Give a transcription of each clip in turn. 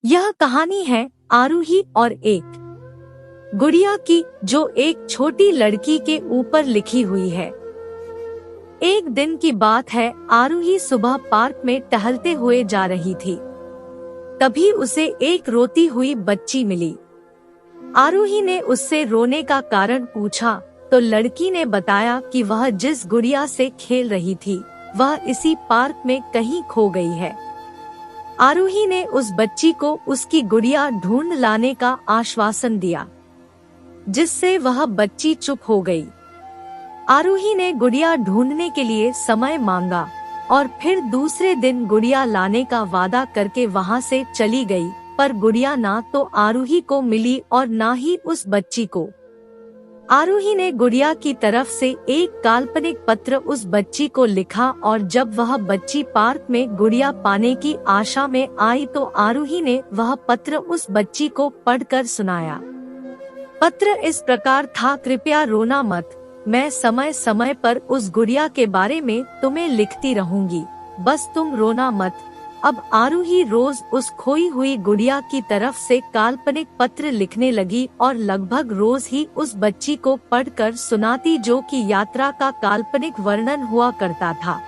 यह कहानी है आरूही और एक गुड़िया की, जो एक छोटी लड़की के ऊपर लिखी हुई है। एक दिन की बात है, आरूही सुबह पार्क में टहलते हुए जा रही थी। तभी उसे एक रोती हुई बच्ची मिली। आरूही ने उससे रोने का कारण पूछा तो लड़की ने बताया कि वह जिस गुड़िया से खेल रही थी वह इसी पार्क में कहीं खो गई है। आरूही ने उस बच्ची को उसकी गुड़िया ढूंढ लाने का आश्वासन दिया, जिससे वह बच्ची चुप हो गई। आरूही ने गुड़िया ढूंढने के लिए समय मांगा और फिर दूसरे दिन गुड़िया लाने का वादा करके वहां से चली गई, पर गुड़िया ना तो आरूही को मिली और ना ही उस बच्ची को। आरूही ने गुड़िया की तरफ से एक काल्पनिक पत्र उस बच्ची को लिखा और जब वह बच्ची पार्क में गुड़िया पाने की आशा में आई तो आरूही ने वह पत्र उस बच्ची को पढ़कर सुनाया। पत्र इस प्रकार था, कृपया रोना मत, मैं समय समय पर उस गुड़िया के बारे में तुम्हें लिखती रहूंगी, बस तुम रोना मत। अब आरूही रोज उस खोई हुई गुड़िया की तरफ से काल्पनिक पत्र लिखने लगी और लगभग रोज ही उस बच्ची को पढ़कर सुनाती, जो कि यात्रा का काल्पनिक वर्णन हुआ करता था।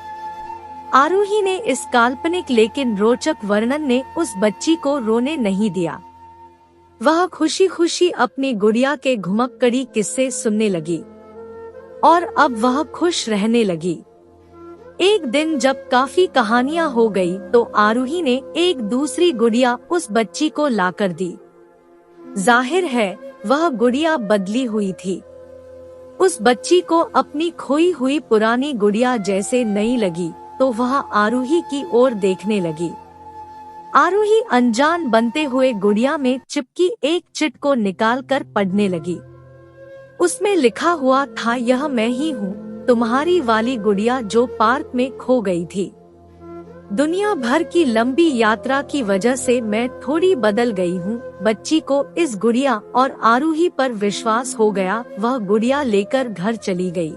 आरूही ने इस काल्पनिक लेकिन रोचक वर्णन ने उस बच्ची को रोने नहीं दिया। वह खुशी खुशी अपनी गुड़िया के घुमक्कड़ी किस्से सुनने लगी और अब वह खुश रहने लगी। एक दिन जब काफी कहानियां हो गई तो आरूही ने एक दूसरी गुड़िया उस बच्ची को लाकर दी। जाहिर है वह गुड़िया बदली हुई थी। उस बच्ची को अपनी खोई हुई पुरानी गुड़िया जैसे नई लगी तो वह आरूही की ओर देखने लगी। आरूही अनजान बनते हुए गुड़िया में चिपकी एक चिट को निकालकर पढ़ने लगी। उसमें लिखा हुआ था, यह मैं ही हूँ, तुम्हारी वाली गुड़िया जो पार्क में खो गई थी। दुनिया भर की लंबी यात्रा की वजह से मैं थोड़ी बदल गई हूँ। बच्ची को इस गुड़िया और आरूही पर विश्वास हो गया। वह गुड़िया लेकर घर चली गई।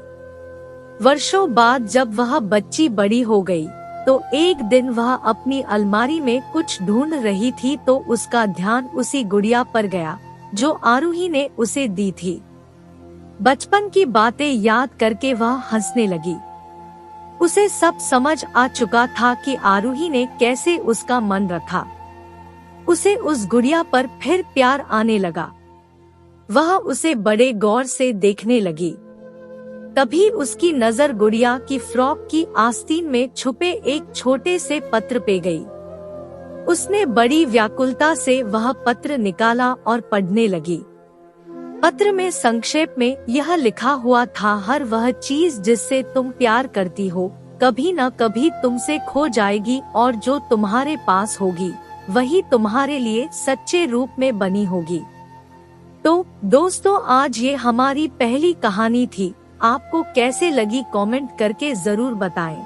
वर्षों बाद जब वह बच्ची बड़ी हो गई तो एक दिन वह अपनी अलमारी में कुछ ढूंढ रही थी तो उसका ध्यान उसी गुड़िया पर गया जो आरूही ने उसे दी थी। बचपन की बातें याद करके वह हंसने लगी। उसे सब समझ आ चुका था कि आरूही ने कैसे उसका मन रखा। उसे उस गुड़िया पर फिर प्यार आने लगा। वह उसे बड़े गौर से देखने लगी। तभी उसकी नजर गुड़िया की फ्रॉक की आस्तीन में छुपे एक छोटे से पत्र पे गई। उसने बड़ी व्याकुलता से वह पत्र निकाला और पढ़ने लगी। पत्र में संक्षेप में यह लिखा हुआ था, हर वह चीज जिससे तुम प्यार करती हो कभी न कभी तुमसे खो जाएगी और जो तुम्हारे पास होगी वही तुम्हारे लिए सच्चे रूप में बनी होगी। तो दोस्तों, आज ये हमारी पहली कहानी थी। आपको कैसे लगी कमेंट करके जरूर बताएं।